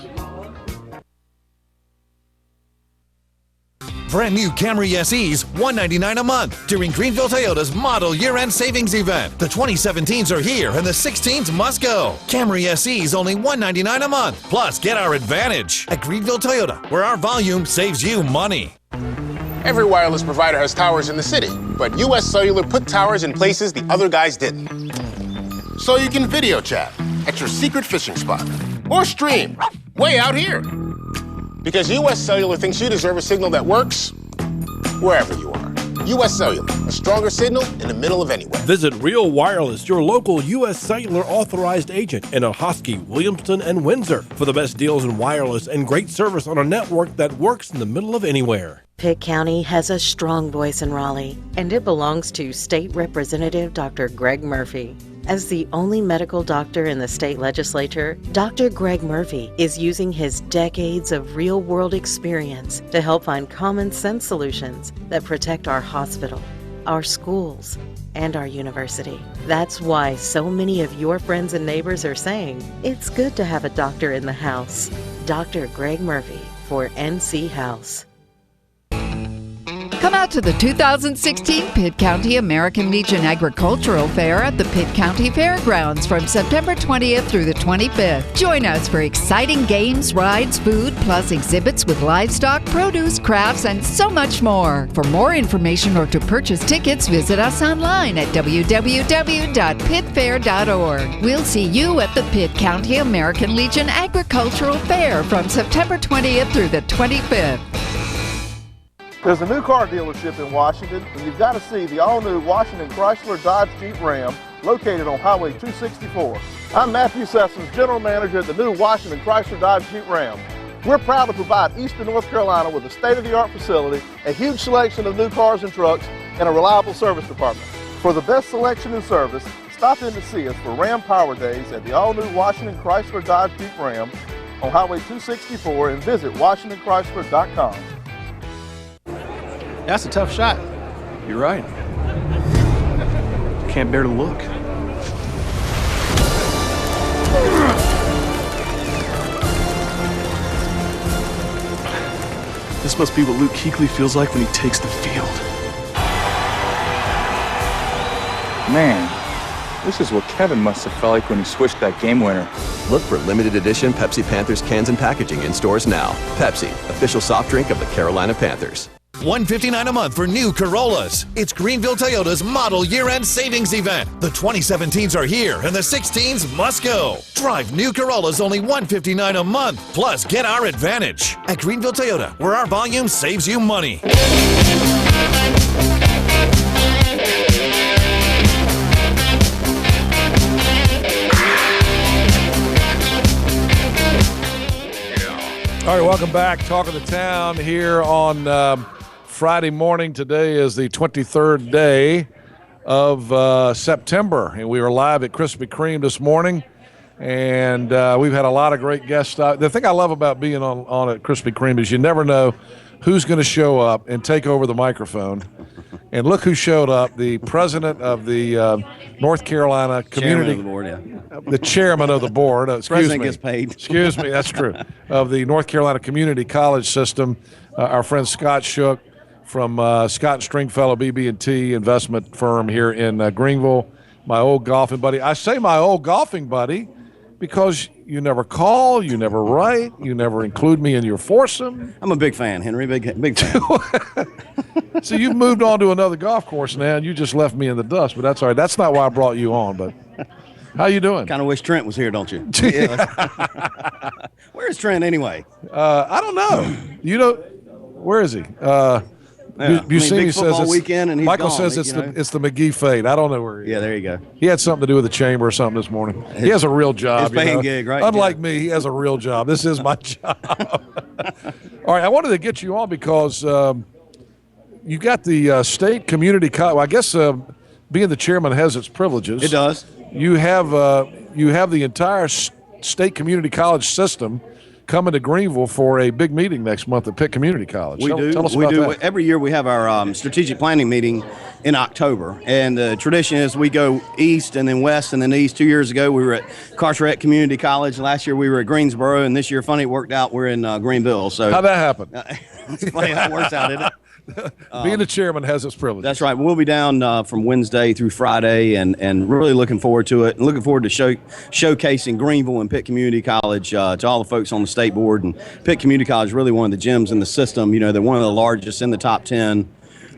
Brand new Camry SEs, $199 a month during Greenville Toyota's model year-end savings event. The 2017s are here and the 16s must go. Camry SEs only $199 a month. Plus, get our advantage at Greenville Toyota, where our volume saves you money. Every wireless provider has towers in the city, but US Cellular put towers in places the other guys didn't. So you can video chat at your secret fishing spot or stream way out here. Because US Cellular thinks you deserve a signal that works wherever you are. US Cellular, a stronger signal in the middle of anywhere. Visit Real Wireless, your local U.S. Cellular authorized agent in Ahoskie, Williamston, and Windsor for the best deals in wireless and great service on a network that works in the middle of anywhere. Pitt County has a strong voice in Raleigh, and it belongs to State Representative Dr. Greg Murphy. As the only medical doctor in the state legislature, Dr. Greg Murphy is using his decades of real-world experience to help find common-sense solutions that protect our hospital, our schools, and our university. That's why so many of your friends and neighbors are saying, it's good to have a doctor in the house. Dr. Greg Murphy for NC House. Come out to the 2016 Pitt County American Legion Agricultural Fair at the Pitt County Fairgrounds from September 20th through the 25th. Join us for exciting games, rides, food, plus exhibits with livestock, produce, crafts, and so much more. For more information or to purchase tickets, visit us online at www.pittfair.org. We'll see you at the Pitt County American Legion Agricultural Fair from September 20th through the 25th. There's a new car dealership in Washington, and you've got to see the all-new Washington Chrysler Dodge Jeep Ram located on Highway 264. I'm Matthew Sessons, General Manager at the new Washington Chrysler Dodge Jeep Ram. We're proud to provide Eastern North Carolina with a state-of-the-art facility, a huge selection of new cars and trucks, and a reliable service department. For the best selection and service, stop in to see us for Ram Power Days at the all-new Washington Chrysler Dodge Jeep Ram on Highway 264 and visit WashingtonChrysler.com. That's a tough shot. You're right. Can't bear to look. This must be what Luke Kuechly feels like when he takes the field. Man, this is what Kevin must have felt like when he switched that game winner. Look for limited edition Pepsi Panthers cans and packaging in stores now. Pepsi, official soft drink of the Carolina Panthers. $159 a month for new Corollas. It's Greenville Toyota's model year-end savings event. The 2017s are here and the 16s must go. Drive new Corollas only $159 a month. Plus, get our advantage. At Greenville Toyota, where our volume saves you money. All right, welcome back. Talk of the Town here on Friday morning. Today is the 23rd day of September, and we were live at Krispy Kreme this morning, and we've had a lot of great guests. The thing I love about being on at Krispy Kreme is you never know who's going to show up and take over the microphone. And look who showed up, the president of the North Carolina Community. Chairman of the board, yeah. The chairman of the board. President gets paid. Excuse me, that's true. Of the North Carolina Community College System, our friend Scott Shook from Scott and Stringfellow BB&T investment firm here in Greenville, my old golfing buddy. I say my old golfing buddy because you never call, you never write, you never include me in your foursome. I'm a big fan, Henry, big fan. So you've moved on to another golf course now, and you just left me in the dust, but that's all right. That's not why I brought you on, but how you doing? Kind of wish Trent was here, don't you? Where's Trent anyway? I don't know. You know, where is he? Buscemi says it's weekend and he's Michael gone, says it's the McGee fade. I don't know where he is. Yeah, there you go. He had something to do with the chamber or something this morning. He has a real job. His paying gig, right? Unlike me, he has a real job. This is my job. All right, I wanted to get you on because you got the state community college. Well, I guess being the chairman has its privileges. It does. You have the entire state community college system coming to Greenville for a big meeting next month at Pitt Community College. Tell us about that. Every year we have our strategic planning meeting in October, and the tradition is we go east and then west and then east. 2 years ago we were at Carteret Community College. Last year we were at Greensboro, and this year, funny, it worked out, we're in Greenville. So how'd that happen? It's funny how it works out, isn't it? Being the chairman has its privileges. That's right. We'll be down from Wednesday through Friday, and really looking forward to it. And looking forward to showcasing Greenville and Pitt Community College to all the folks on the state board. And Pitt Community College is really one of the gems in the system. You know, they're one of the largest in the top 10,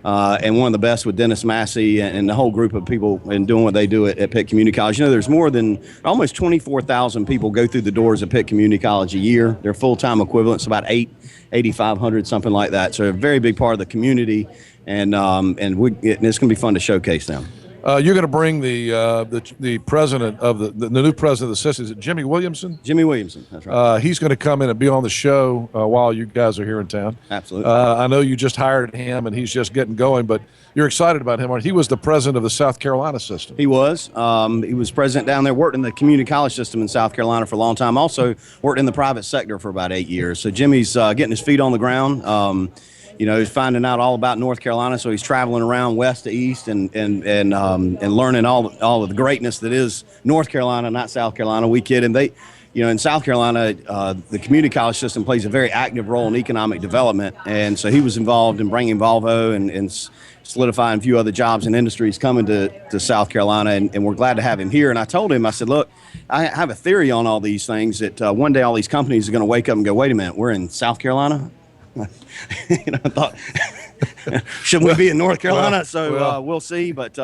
and one of the best with Dennis Massey and the whole group of people and doing what they do at Pitt Community College. You know, there's more than almost 24,000 people go through the doors of Pitt Community College a year. Their full-time equivalent's about 8,500, something like that. So a very big part of the community, and it's going to be fun to showcase them. You're going to bring the president of the new president of the system. Is it Jimmy Williamson? Jimmy Williamson, that's right. He's going to come in and be on the show while you guys are here in town. Absolutely. I know you just hired him, and he's just getting going, but you're excited about him. He was the president of the South Carolina system. He was. He was president down there, worked in the community college system in South Carolina for a long time. Also worked in the private sector for about 8 years. So Jimmy's getting his feet on the ground. You know, he's finding out all about North Carolina, so he's traveling around west to east and learning all of the greatness that is North Carolina, not South Carolina. We kid him. In South Carolina, the community college system plays a very active role in economic development, and so he was involved in bringing Volvo and solidifying a few other jobs and industries coming to South Carolina, and we're glad to have him here. And I told him, I said, look, I have a theory on all these things that one day all these companies are going to wake up and go, wait a minute, we're in South Carolina? I thought, shouldn't we be in North Carolina? We'll see. But,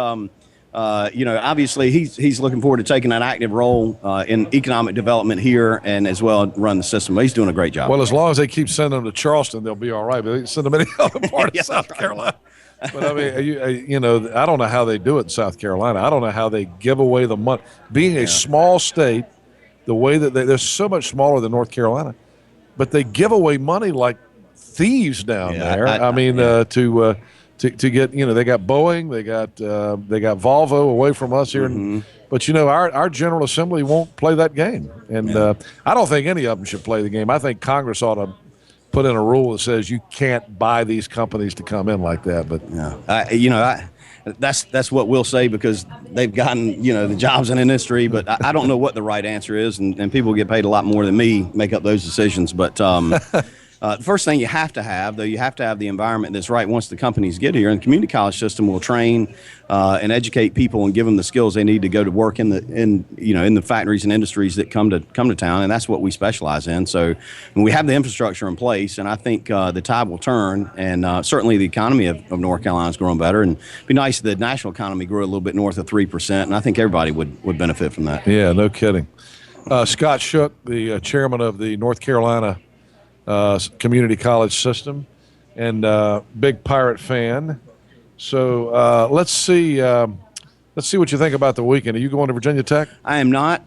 obviously he's looking forward to taking that active role in economic development here and as well run the system. He's doing a great job. Well, as long as they keep sending them to Charleston, they'll be all right. But they send them any other part of South Carolina. But, I mean, I don't know how they do it in South Carolina. I don't know how they give away the money. Being a small state, the way that they're so much smaller than North Carolina, but they give away money like thieves down there. To get, they got Boeing, they got Volvo away from us here, but our General Assembly won't play that game, and I don't think any of them should play the game. I think Congress ought to put in a rule that says you can't buy these companies to come in like that. But that's what we'll say because they've gotten the jobs in industry, but I don't know what the right answer is, and people get paid a lot more than me make up those decisions, but. The first thing you have to have, though, you have to have the environment that's right once the companies get here. And the community college system will train and educate people and give them the skills they need to go to work in the factories and industries that come to town, and that's what we specialize in. So we have the infrastructure in place, and I think the tide will turn, and certainly the economy of North Carolina is growing better. And it'd be nice if the national economy grew a little bit north of 3%, and I think everybody would benefit from that. Yeah, no kidding. Scott Shook, the chairman of the North Carolina community college system, and big Pirate fan. So let's see what you think about the weekend. Are you going to Virginia Tech? I am not.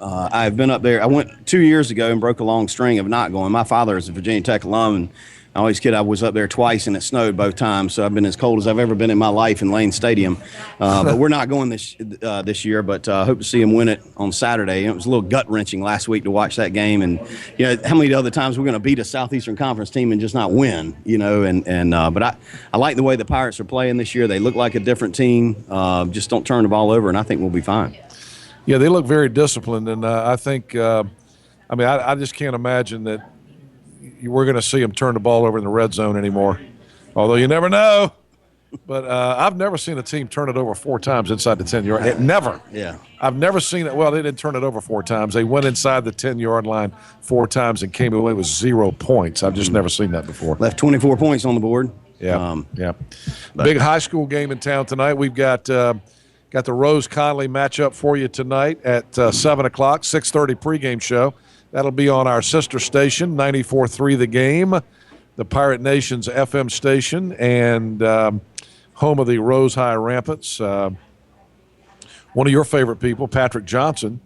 I've been up there. I went 2 years ago and broke a long string of not going. My father is a Virginia Tech alum, and I always kid I was up there twice and it snowed both times, so I've been as cold as I've ever been in my life in Lane Stadium. But we're not going this year, but I hope to see him win it on Saturday. It was a little gut-wrenching last week to watch that game, and how many other times we're going to beat a Southeastern Conference team and just not win, but I like the way the Pirates are playing this year. They look like a different team. Just don't turn the ball over, and I think we'll be fine. Yeah, they look very disciplined, and I think I just can't imagine that we're going to see them turn the ball over in the red zone anymore, although you never know. But I've never seen a team turn it over 4 times inside the 10-yard. Never. Yeah. I've never seen it. Well, they didn't turn it over 4 times. They went inside the 10-yard line 4 times and came away with 0 points. I've just never seen that before. Left 24 points on the board. Yeah. Big high school game in town tonight. We've got the Rose Conley matchup for you tonight at 7 o'clock, 6:30 pregame show. That'll be on our sister station, 94.3 The Game, the Pirate Nation's FM station, and home of the Rose High Rampants. One of your favorite people, Patrick Johnson,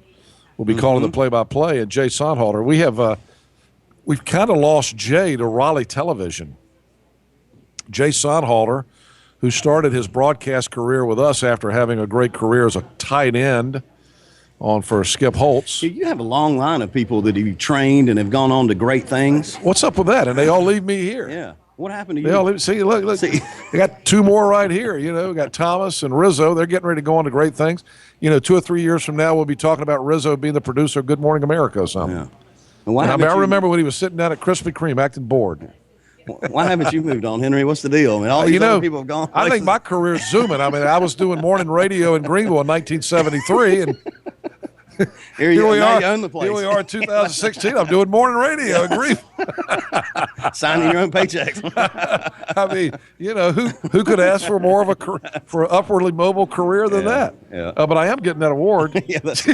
will be calling the play-by-play, and Jay Sonhalter. We've kind of lost Jay to Raleigh Television. Jay Sonhalter, who started his broadcast career with us after having a great career as a tight end for Skip Holtz. You have a long line of people that you've trained and have gone on to great things. What's up with that? And they all leave me here. Yeah. What happened to you? They all leave, see, look. See. They got 2 more right here. We got Thomas and Rizzo. They're getting ready to go on to great things. 2 or 3 years from now, we'll be talking about Rizzo being the producer of Good Morning America or something. Yeah. And I remember when he was sitting down at Krispy Kreme acting bored. Why haven't you moved on, Henry? What's the deal? I mean, all these other people have gone. I think my career's zooming. I was doing morning radio in Greenville in 1973, and here we are. Own the place. Here we are in 2016. I'm doing morning radio in Greenville. Signing your own paychecks. I mean, who could ask for more of for an upwardly mobile career than that? Yeah. But I am getting that award. Yeah, that's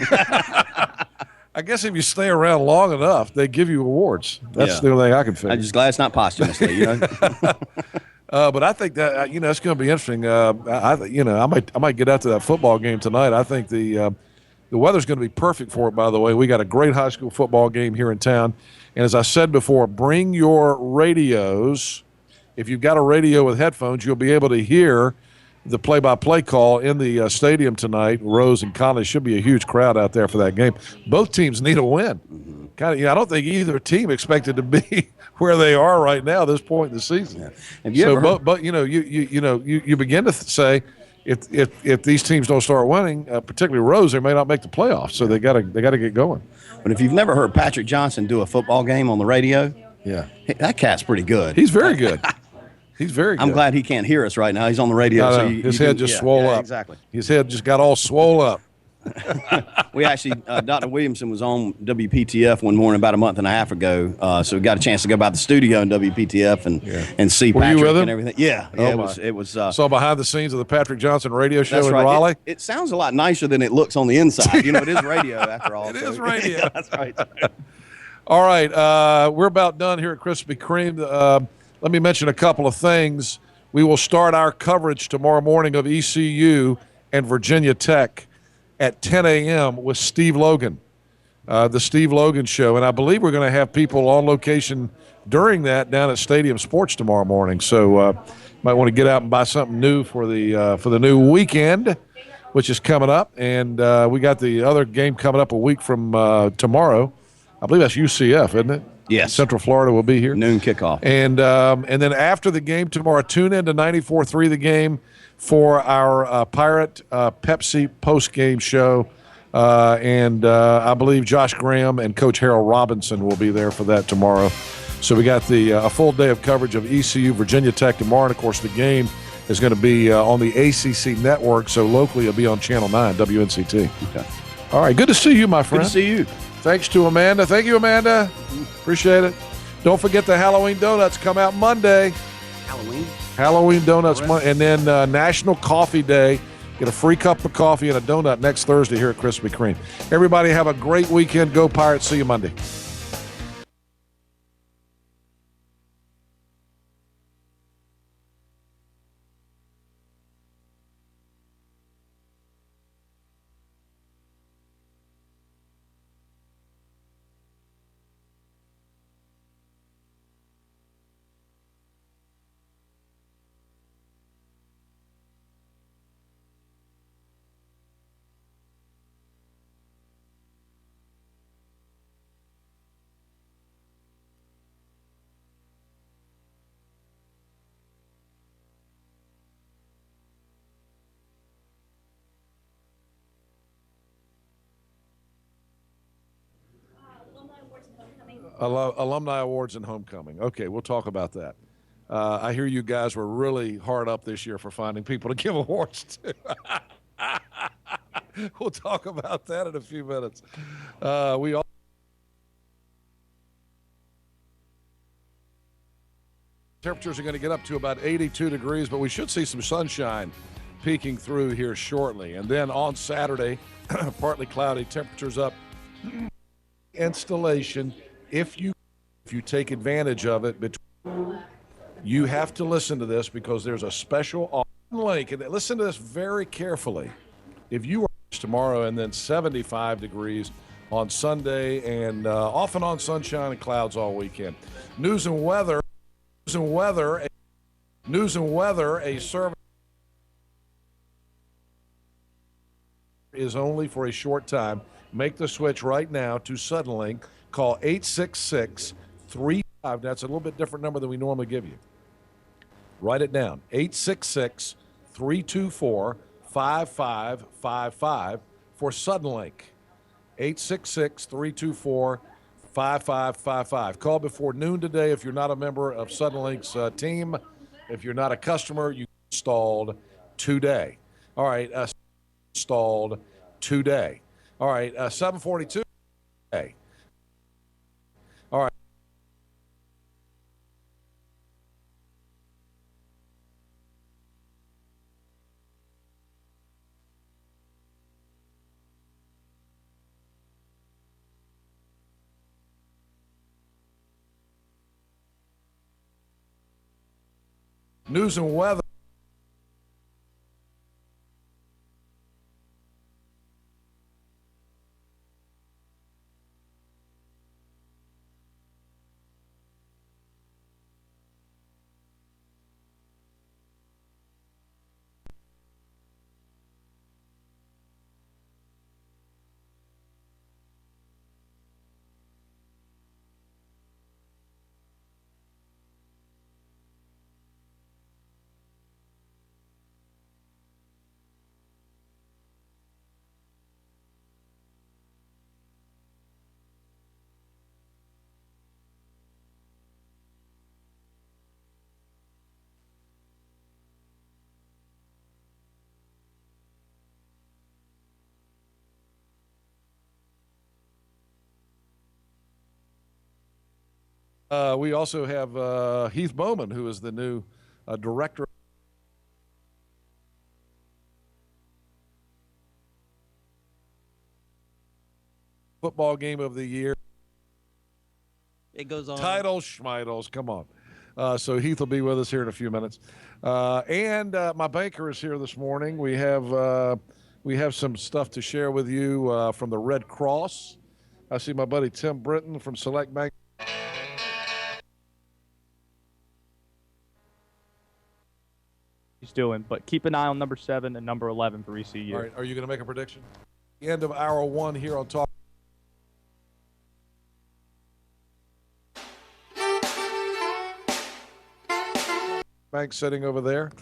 I guess if you stay around long enough, they give you awards. That's the only thing I can figure. I'm just glad it's not posthumously, But I think that it's going to be interesting. I might get out to that football game tonight. I think the weather's going to be perfect for it. By the way, we got a great high school football game here in town, and as I said before, bring your radios. If you've got a radio with headphones, you'll be able to hear the play-by-play call in the stadium tonight. Rose and Conley, should be a huge crowd out there for that game. Both teams need a win. I don't think either team expected to be where they are right now at this point in the season. Yeah. But you begin to say if these teams don't start winning, particularly Rose, they may not make the playoffs. So they got to get going. But if you've never heard Patrick Johnson do a football game on the radio, that cat's pretty good. He's very good. He's very good. I'm glad he can't hear us right now. He's on the radio. So his head just swole up. Exactly. His head just got all swole up. We actually, Dr. Williamson was on WPTF one morning about a month and a half ago, so we got a chance to go by the studio in WPTF and see Patrick and everything. Yeah, it was. So behind the scenes of the Patrick Johnson radio show in Raleigh? It sounds a lot nicer than it looks on the inside. It is radio after all. It is radio. Yeah, that's right. All right, we're about done here at Krispy Kreme. Let me mention a couple of things. We will start our coverage tomorrow morning of ECU and Virginia Tech at 10 a.m. with Steve Logan, the Steve Logan Show. And I believe we're going to have people on location during that down at Stadium Sports tomorrow morning. So might want to get out and buy something new for the new weekend, which is coming up. And we got the other game coming up a week from tomorrow. I believe that's UCF, isn't it? Yes. Central Florida will be here. Noon kickoff. And then after the game tomorrow, tune in to 94.3 The Game for our Pirate Pepsi post-game show. And I believe Josh Graham and Coach Harold Robinson will be there for that tomorrow. So we got a full day of coverage of ECU, Virginia Tech tomorrow. And, of course, the game is going to be on the ACC network. So locally it'll be on Channel 9, WNCT. Okay. All right. Good to see you, my friend. Good to see you. Thanks to Amanda. Thank you, Amanda. Appreciate it. Don't forget the Halloween donuts come out Monday. Halloween donuts, and then National Coffee Day. Get a free cup of coffee and a donut next Thursday here at Krispy Kreme. Everybody have a great weekend. Go Pirates. See you Monday. Alumni Awards and Homecoming. Okay, we'll talk about that. I hear you guys were really hard up this year for finding people to give awards to. We'll talk about that in a few minutes. Temperatures are going to get up to about 82 degrees, but we should see some sunshine peeking through here shortly. And then on Saturday, partly cloudy, temperatures up. Installation. If you take advantage of it, you have to listen to this because there's a special link. And listen to this very carefully. If you are tomorrow and then 75 degrees on Sunday and off and on sunshine and clouds all weekend. News and weather, a service is only for a short time. Make the switch right now to Suddenlink. Call 866-35. That's a little bit different number than we normally give you. Write it down. 866-324-5555 for Suddenlink. 866-324-5555. Call before noon today if you're not a member of Suddenlink's team. If you're not a customer, you installed today. All right. Installed today. All right. 742. Okay. All right. News and weather. We also have Heath Bowman, who is the new director. Football game of the year. It goes on. Titles, schmitles, come on. So Heath will be with us here in a few minutes. And my banker is here this morning. We have some stuff to share with you from the Red Cross. I see my buddy Tim Britton from Select Bank. He's doing, but keep an eye on number 7 and number 11 for ECU. All right, are you going to make a prediction? End of hour 1 here on Talk. Bank sitting over there.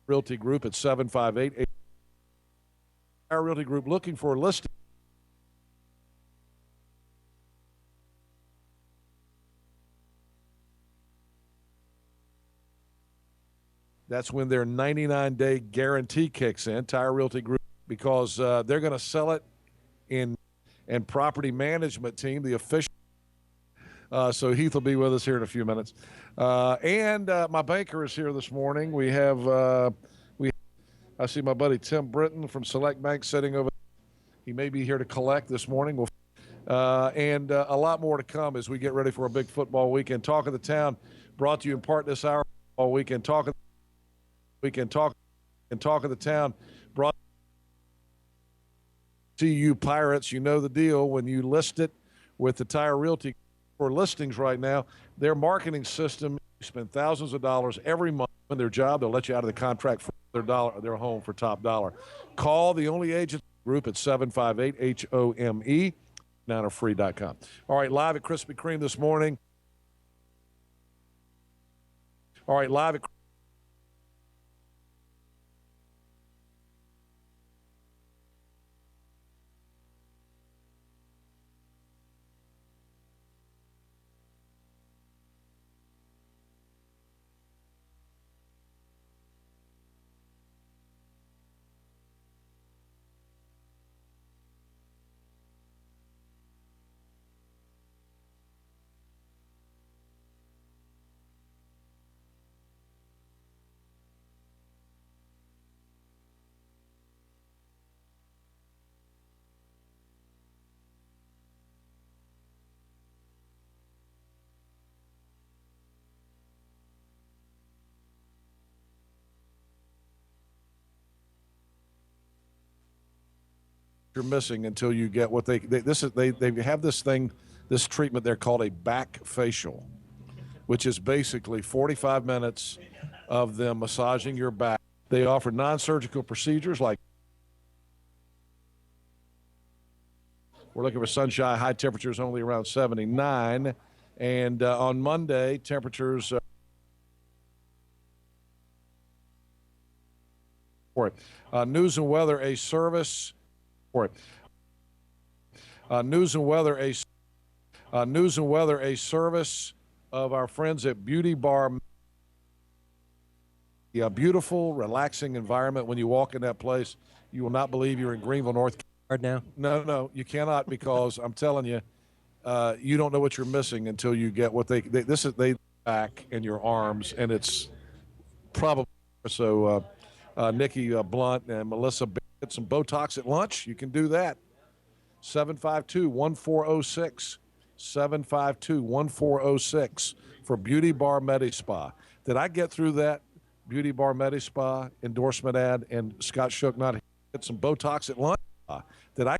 Realty Group at 758. Our Realty Group looking for a listing. That's when their 99-day guarantee kicks in, Tire Realty Group, because they're going to sell it in and property management team, the official. So Heath will be with us here in a few minutes. And my banker is here this morning. We have I see my buddy Tim Britton from Select Bank sitting over. He may be here to collect this morning. And a lot more to come as we get ready for a big football weekend. Talk of the Town brought to you in part this hour all weekend. Talk of the Town brought to you Pirates. You know the deal when you list it with the Tire Realty for listings right now. Their marketing system, you spend thousands of dollars every month in their job. They'll let you out of the contract for their home for top dollar. Call the only agent group at 758-HOME, nowfree.com. All right, live at Krispy Kreme this morning. All right, live at you're missing until you get what they have this treatment they're called a back facial, which is basically 45 minutes of them massaging your back. They offer non-surgical procedures like we're looking for sunshine, high temperatures only around 79, and on Monday temperatures news and weather a service. News and weather a service of our friends at Beauty Bar. A beautiful, relaxing environment. When you walk in that place, you will not believe you're in Greenville, North Carolina. No, you cannot, because I'm telling you, you don't know what you're missing until you get what they back in your arms, and it's probably so. Nikki Blunt and Melissa get some Botox at lunch. You can do that. 752-1406. 752-1406 for Beauty Bar Medi Spa. Did I get through that Beauty Bar Medi Spa endorsement ad and Scott Shook not get some Botox at lunch? Did I?